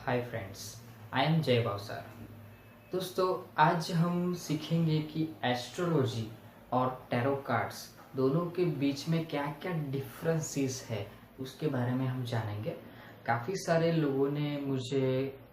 Hi friends, I am जय बावसार। दोस्तों, आज हम सीखेंगे कि एस्ट्रोलॉजी और टैरो कार्ड्स दोनों के बीच में क्या क्या डिफरेंसेस है उसके बारे में हम जानेंगे। काफ़ी सारे लोगों ने मुझे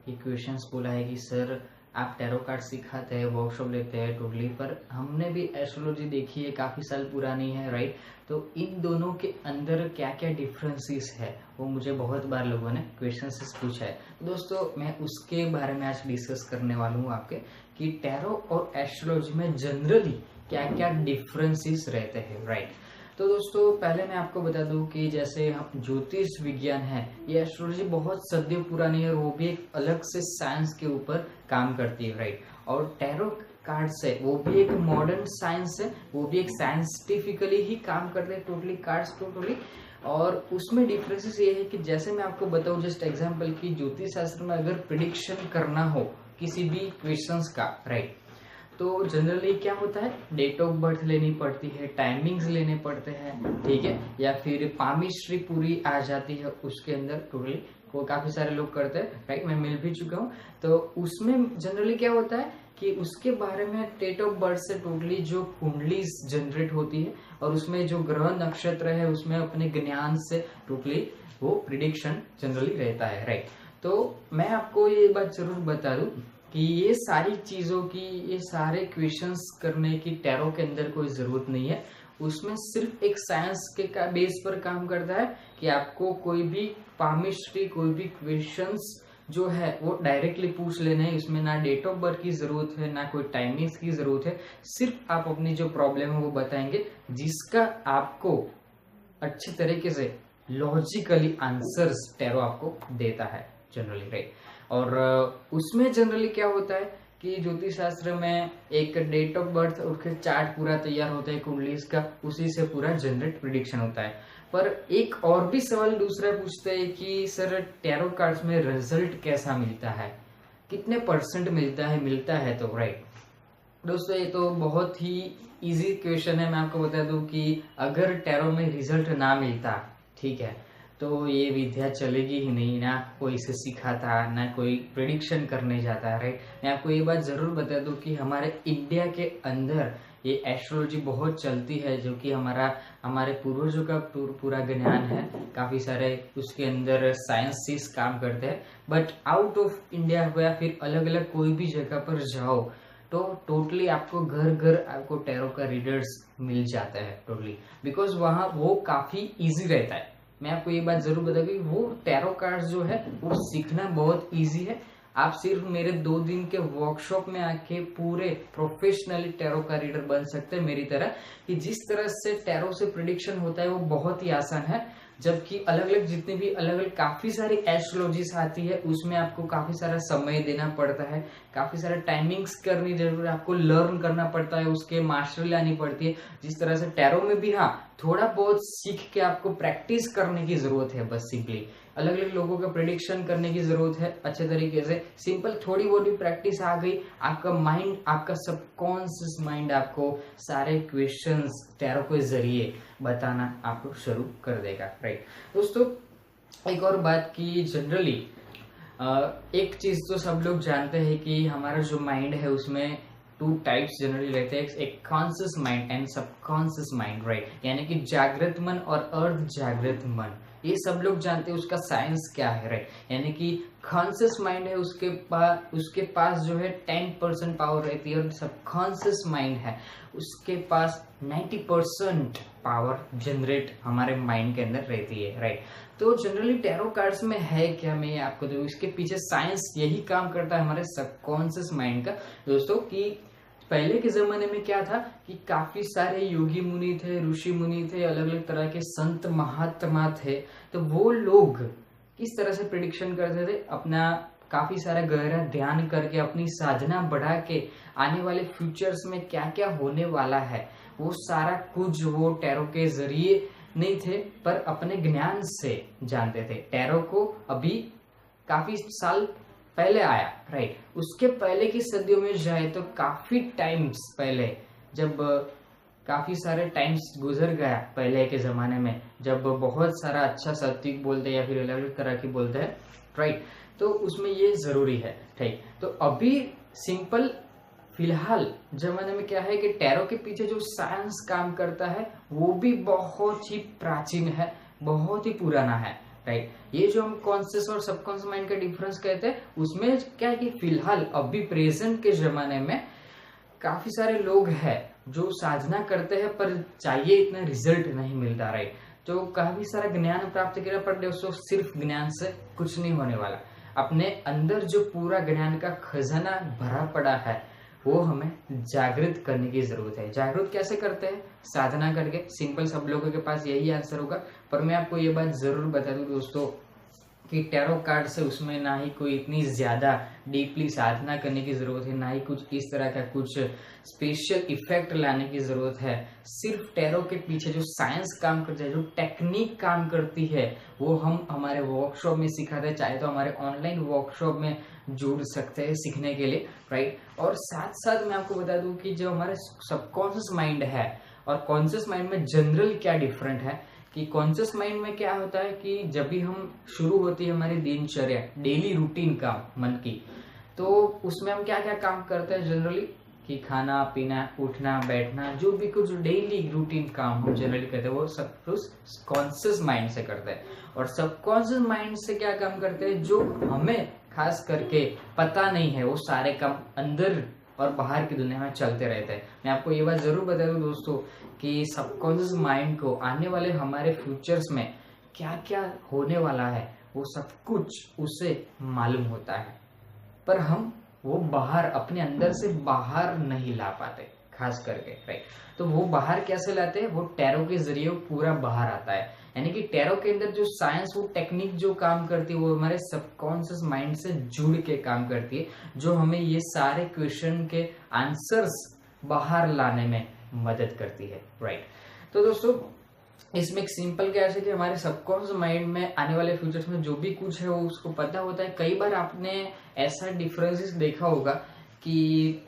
ये क्वेश्चंस बोला है कि सर आप टैरो कार्ड सिखाते हैं, वर्कशॉप लेते हैं टोटली, पर हमने भी एस्ट्रोलॉजी देखी है, काफ़ी साल पुरानी है, राइट। तो इन दोनों के अंदर क्या क्या डिफरेंसेस है वो मुझे बहुत बार लोगों ने क्वेश्चंस पूछा है। तो दोस्तों, मैं उसके बारे में आज डिस्कस करने वाला हूँ आपके कि टैरो और एस्ट्रोलॉजी में जनरली क्या क्या डिफरेंसेस रहते हैं, राइट। तो दोस्तों, पहले मैं आपको बता दूं कि जैसे हम ज्योतिष विज्ञान है, ये एस्ट्रोलॉजी बहुत सदियों पुरानी है और वो भी एक अलग से साइंस के ऊपर काम करती है, राइट। और टैरो कार्ड्स है वो भी एक मॉडर्न साइंस है, वो भी एक साइंटिफिकली ही काम करते हैं, टोटली कार्ड्स टोटली। और उसमें डिफरेंसेस ये है कि जैसे मैं आपको बताऊं जस्ट एग्जांपल कि ज्योतिष शास्त्र में अगर प्रिडिक्शन करना हो किसी भी क्वेश्चंस का, राइट, तो जनरली क्या होता है, डेट ऑफ बर्थ लेनी पड़ती है, टाइमिंग्स लेने पड़ते हैं, ठीक है, या फिर पामिस्ट्री पूरी आ जाती है उसके अंदर टोटली, वो काफी सारे लोग करते हैं, राइट। मैं मिल भी चुका हूँ। तो उसमें जनरली क्या होता है कि उसके बारे में डेट ऑफ बर्थ से टोटली जो कुंडली जनरेट होती है और उसमें जो ग्रह नक्षत्र है उसमें अपने ज्ञान से टोटली वो प्रिडिक्शन जनरली रहता है, राइट। तो मैं आपको ये बात जरूर बता दूं कि ये सारी चीजों की, ये सारे क्वेश्चंस करने की टैरो के अंदर कोई जरूरत नहीं है। उसमें सिर्फ एक साइंस के का बेस पर काम करता है कि आपको कोई भी पामिस्ट्री, कोई भी क्वेश्चंस जो है वो डायरेक्टली पूछ लेना है। इसमें ना डेट ऑफ बर्थ की जरूरत है, ना कोई टाइमिंग्स की जरूरत है। सिर्फ आप अपनी जो प्रॉब्लम है वो बताएंगे, जिसका आपको अच्छी तरीके से लॉजिकली आंसर्स टैरो आपको देता है जनरली, राइट। और उसमें जनरली क्या होता है कि ज्योतिष शास्त्र में एक डेट ऑफ बर्थ उसके चार्ट पूरा तैयार होता है कुंडलीज का, उसी से पूरा जनरेट प्रिडिक्शन होता है। पर एक और भी सवाल दूसरा पूछते हैं कि सर टैरो कार्ड्स में रिजल्ट कैसा मिलता है, कितने परसेंट मिलता है तो, राइट। दोस्तों, ये तो बहुत ही इजी क्वेश्चन है। मैं आपको बता दूं कि अगर टैरो में रिजल्ट ना मिलता, ठीक है, तो ये विद्या चलेगी ही नहीं, ना कोई इसे सिखाता, ना कोई प्रिडिक्शन करने जाता, राइट। मैं आपको ये बात जरूर बता दूं कि हमारे इंडिया के अंदर ये एस्ट्रोलॉजी बहुत चलती है, जो कि हमारे पूर्वजों का पूरा ज्ञान है। काफी सारे उसके अंदर साइंसिस काम करते हैं। बट आउट ऑफ इंडिया या फिर अलग अलग कोई भी जगह पर जाओ तो टोटली आपको घर घर आपको टैरो का रीडर्स मिल जाता है टोटली, बिकॉज वहाँ वो काफी इजी रहता है। मैं आपको ये बात जरूर बताऊँ कि वो टैरो कार्ड्स जो है वो सीखना बहुत इजी है। आप सिर्फ मेरे 2 दिन के वर्कशॉप में आके पूरे प्रोफेशनली टैरो का रीडर बन सकते हैं मेरी तरह। कि जिस तरह से टैरो से प्रिडिक्शन होता है वो बहुत ही आसान है, जबकि अलग अलग जितनी भी अलग अलग काफी सारी एस्ट्रोलॉजीज आती है उसमें आपको काफी सारा समय देना पड़ता है, काफी सारा टाइमिंग्स करनी जरूरी है, आपको लर्न करना पड़ता है, उसके मास्टरी लानी पड़ती है। जिस तरह से टैरो में भी हाँ थोड़ा बहुत सीख के आपको प्रैक्टिस करने की जरूरत है, बस सिंपली अलग अलग लोगों का प्रिडिक्शन करने की जरूरत है अच्छे तरीके से। सिंपल थोड़ी बहुत भी प्रैक्टिस आ गई, आपका माइंड, आपका सबकॉन्शियस माइंड आपको सारे क्वेश्चंस टैरो के जरिए बताना आपको शुरू कर देगा, राइट। दोस्तों, एक और बात की जनरली एक चीज तो सब लोग जानते हैं कि हमारा जो माइंड है उसमें 2 टाइप्स जनरली रहते हैं, एक conscious mind and subconscious mind, right. यानी कि जागृत मन और अर्ध जागृत मन, ये सब लोग जानते हैं उसका साइंस क्या है, राइट। यानी कि कॉन्शियस माइंड है उसके पास जो है 10% पावर रहती है, और सबकॉन्शियस माइंड है उसके पास 90% पावर जनरेट हमारे माइंड के अंदर रहती है, राइट। तो जनरली टैरो कार्ड्स में है क्या, मैं आपको दूं, इसके पीछे साइंस यही काम करता है हमारे सबकॉन्शियस माइंड का दोस्तों। कि पहले के जमाने में क्या था कि काफी सारे योगी मुनि थे, ऋषि मुनि थे, अलग अलग तरह के संत महात्मा थे। तो वो लोग किस तरह से प्रिडिक्शन करते थे, अपना काफी सारा गहरा ध्यान करके, अपनी साधना बढ़ा के आने वाले फ्यूचर्स में क्या क्या होने वाला है वो सारा कुछ वो टैरो के जरिए नहीं थे, पर अपने ज्ञान से जानते थे। टैरो को अभी काफी साल पहले आया, राइट। उसके पहले की सदियों में जाए तो काफी टाइम्स पहले, जब काफी सारे टाइम्स गुजर गया पहले के जमाने में, जब बहुत सारा अच्छा सात्विक बोलते हैं या फिर अलग अलग तरह की बोलते हैं, राइट। तो उसमें ये जरूरी है, ठीक। तो अभी सिंपल फिलहाल जमाने में क्या है कि टैरो के पीछे जो साइंस काम करता है वो भी बहुत ही प्राचीन है, बहुत ही पुराना है, राइट। ये जो हम कॉन्शियस और सबकॉन्शियस माइंड का डिफरेंस कहते हैं, उसमें क्या है कि फिलहाल अभी प्रेजेंट के जमाने में काफी सारे लोग हैं जो साधना करते हैं पर चाहिए इतना रिजल्ट नहीं मिलता, राइट। तो काफी सारा ज्ञान प्राप्त किया पर दोस्तों सिर्फ ज्ञान से कुछ नहीं होने वाला। अपने अंदर जो पूरा ज्ञान का खजाना भरा पड़ा है वो हमें जागृत करने की जरूरत है। जागृत कैसे करते हैं? साधना करके। सिंपल, सब लोगों के पास यही आंसर होगा। पर मैं आपको ये बात जरूर बता दूं दोस्तों कि टैरो कार्ड से उसमें ना ही कोई इतनी ज्यादा डीपली साधना करने की जरूरत है, ना ही कुछ इस तरह का कुछ स्पेशल इफेक्ट लाने की जरूरत है। सिर्फ टैरो के पीछे जो साइंस काम करती है, जो टेक्निक काम करती है, वो हम हमारे वर्कशॉप में सिखाते हैं। चाहे तो हमारे ऑनलाइन वर्कशॉप में जुड़ सकते हैं सीखने के लिए, राइट। और साथ साथ मैं आपको बता दूं कि जो हमारे सबकॉन्शियस माइंड है और कॉन्शियस माइंड में जनरल क्या डिफरेंट है कि कॉन्शियस माइंड में क्या होता है कि जब भी हम शुरू होती है हमारी दिनचर्या, डेली रूटीन काम मन की, तो उसमें हम क्या क्या काम करते हैं जनरली कि खाना पीना, उठना बैठना, जो भी कुछ डेली रूटीन काम हम जनरली करते हैं वो सब कुछ कॉन्शियस माइंड से करते हैं। और सबकॉन्शियस माइंड से क्या काम करते हैं जो हमें खास करके पता नहीं है, वो सारे काम अंदर और बाहर की दुनिया में चलते रहते हैं। मैं आपको ये बात जरूर बता दूं दोस्तों कि सबकॉन्शियस माइंड को आने वाले हमारे फ्यूचर्स में क्या क्या होने वाला है वो सब कुछ उसे मालूम होता है, पर हम वो बाहर अपने अंदर से बाहर नहीं ला पाते खास करके, राइट। तो वो बाहर कैसे लाते हैं? वो टैरो के जरिए पूरा बाहर आता है। यानी कि टैरो के अंदर जो साइंस, वो टेक्निक जो काम करती है वो हमारे सबकॉन्शियस माइंड से जुड़ के काम करती है, जो हमें ये सारे क्वेश्चन के आंसर्स बाहर लाने में मदद करती है, राइट। तो दोस्तों इसमें एक सिंपल क्या है कि हमारे सबकॉन्शियस माइंड में आने वाले फ्यूचर्स में जो भी कुछ है वो उसको पता होता है। कई बार आपने ऐसा डिफरेंसेस देखा होगा कि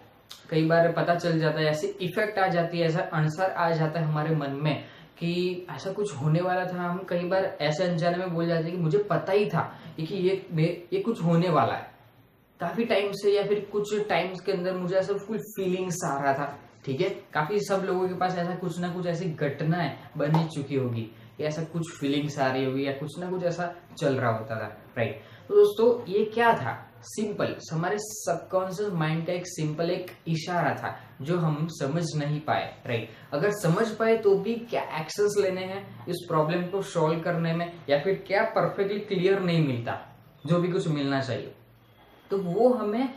कई बार पता चल जाता है, ऐसी इफेक्ट आ जाती है, ऐसा आंसर आ जाता है हमारे मन में कि ऐसा कुछ होने वाला था। हम कई बार ऐसे अनजाने में बोल जाते हैं कि मुझे पता ही था कि ये कुछ होने वाला है काफी टाइम से, या फिर कुछ टाइम्स के अंदर मुझे ऐसा कुछ फीलिंग्स आ रहा था, ठीक है। काफी सब लोगों के पास ऐसा कुछ ना कुछ ऐसी घटनाएं बन चुकी होगी, या ऐसा कुछ फीलिंग्स आ रही होगी, या कुछ ना कुछ ऐसा चल रहा होता था, राइट। तो दोस्तों ये क्या था? सिंपल हमारे सबकॉन्शियस माइंड का एक सिंपल एक इशारा था जो हम समझ नहीं पाए, राइट। अगर समझ पाए तो भी क्या एक्शंस लेने हैं इस प्रॉब्लम को सॉल्व करने में, या फिर क्या परफेक्टली क्लियर नहीं मिलता जो भी कुछ मिलना चाहिए, तो वो हमें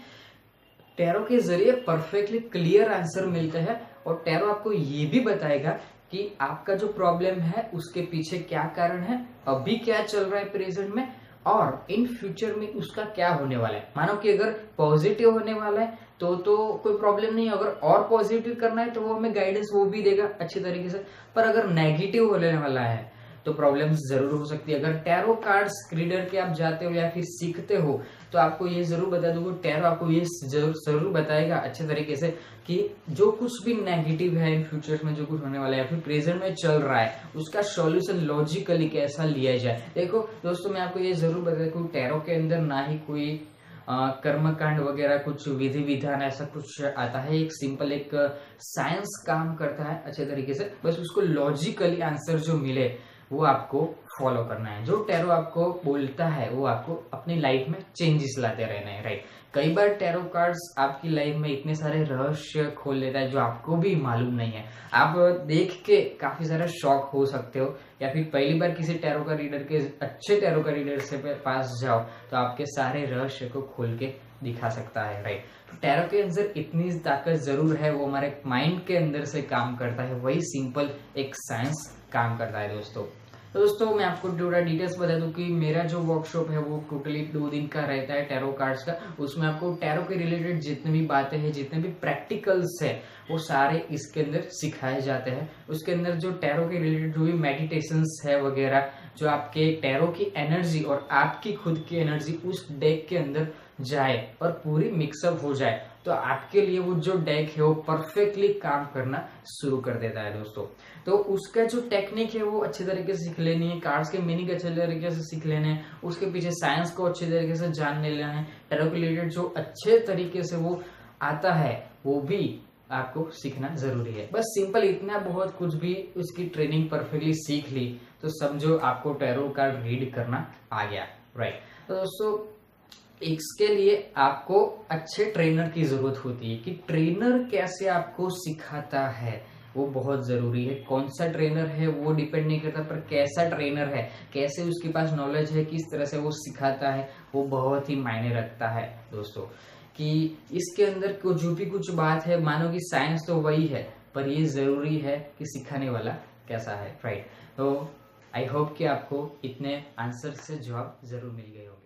टैरो के जरिए परफेक्टली क्लियर आंसर मिलते हैं। और टैरो आपको ये भी बताएगा कि आपका जो प्रॉब्लम है उसके पीछे क्या कारण है, अभी क्या चल रहा है प्रेजेंट में, और इन फ्यूचर में उसका क्या होने वाला है। मानो कि अगर पॉजिटिव होने वाला है तो कोई प्रॉब्लम नहीं है, अगर और पॉजिटिव करना है तो वो हमें गाइडेंस वो भी देगा अच्छी तरीके से। पर अगर नेगेटिव होने वाला है तो प्रॉब्लम्स जरूर हो सकती है। अगर टैरो कार्ड्स रीडर के आप जाते हो या फिर सीखते हो तो आपको ये जरूर बता दूंगा, टैरो आपको ये जरूर बताएगा अच्छे तरीके से कि जो कुछ भी नेगेटिव है इन फ्यूचर में, जो कुछ होने वाला है या फिर प्रेजेंट में चल रहा है, उसका सॉल्यूशन लॉजिकली कैसा लिया जाए। देखो दोस्तों मैं आपको ये जरूर बता दूं, टैरो के अंदर ना ही कोई कर्मकांड वगैरह कुछ विधि विधान ऐसा कुछ आता है। एक सिंपल एक साइंस काम करता है अच्छे तरीके से, बस उसको लॉजिकली आंसर जो मिले वो आपको फॉलो करना है। जो टैरो आपको बोलता है वो आपको अपनी लाइफ में चेंजेस लाते रहना है, राइट। कई बार टैरो कार्ड्स आपकी लाइफ में इतने सारे रहस्य खोल लेता है जो आपको भी मालूम नहीं है। आप देख के काफी सारा शॉक हो सकते हो, या फिर पहली बार किसी टैरो का रीडर के, अच्छे टैरो का रीडर से पास जाओ तो आपके सारे रहस्य को खोल के दिखा सकता है, राइट। तो टैरो के अंदर इतनी ताकत जरूर है, वो हमारे माइंड के अंदर से काम करता है, वही सिंपल एक साइंस काम करता है दोस्तों। तो दोस्तों मैं आपको थोड़ा डिटेल्स बता दूं कि मेरा जो वर्कशॉप है वो टोटली 2 दिन का रहता है टैरो कार्ड्स का। उसमें आपको टैरो के रिलेटेड जितनी भी बातें हैं, जितने भी प्रैक्टिकल्स है, वो सारे इसके अंदर सिखाए जाते हैं। उसके अंदर जो टैरो के रिलेटेड जो भी मेडिटेशंस है वगैरह, जो आपके टैरो की एनर्जी और आपकी खुद की एनर्जी उस डेक के अंदर जाए और पूरी मिक्सअप हो जाए, तो आपके लिए वो जो डेक है वो परफेक्टली काम करना शुरू कर देता है दोस्तों। तो उसका जो टेक्निक है वो अच्छे तरीके से सीख लेनी है, कार्ड्स के मीनिंग अच्छे तरीके से सीख लेने हैं, उसके पीछे साइंस को अच्छे तरीके से जानने लेना है, टैरो के रिलेटेड जो अच्छे तरीके से वो आता है वो भी आपको सीखना जरूरी है। बस सिंपल इतना बहुत कुछ भी उसकी ट्रेनिंग परफेक्टली सीख ली तो समझो आपको टैरो कार्ड रीड करना आ गया, राइट। तो दोस्तों इसके लिए आपको अच्छे ट्रेनर की जरूरत होती है कि ट्रेनर कैसे आपको सिखाता है, वो बहुत जरूरी है। कौन सा ट्रेनर है वो डिपेंड नहीं करता, पर कैसा ट्रेनर है, कैसे उसके पास नॉलेज है, किस तरह से वो सिखाता है, वो बहुत ही मायने रखता है दोस्तों। कि इसके अंदर जो भी कुछ बात है, मानो कि साइंस तो वही है, पर ये जरूरी है कि सिखाने वाला कैसा है, राइट। तो आई होप कि आपको इतने आंसर से जवाब जरूर मिल गए होंगे।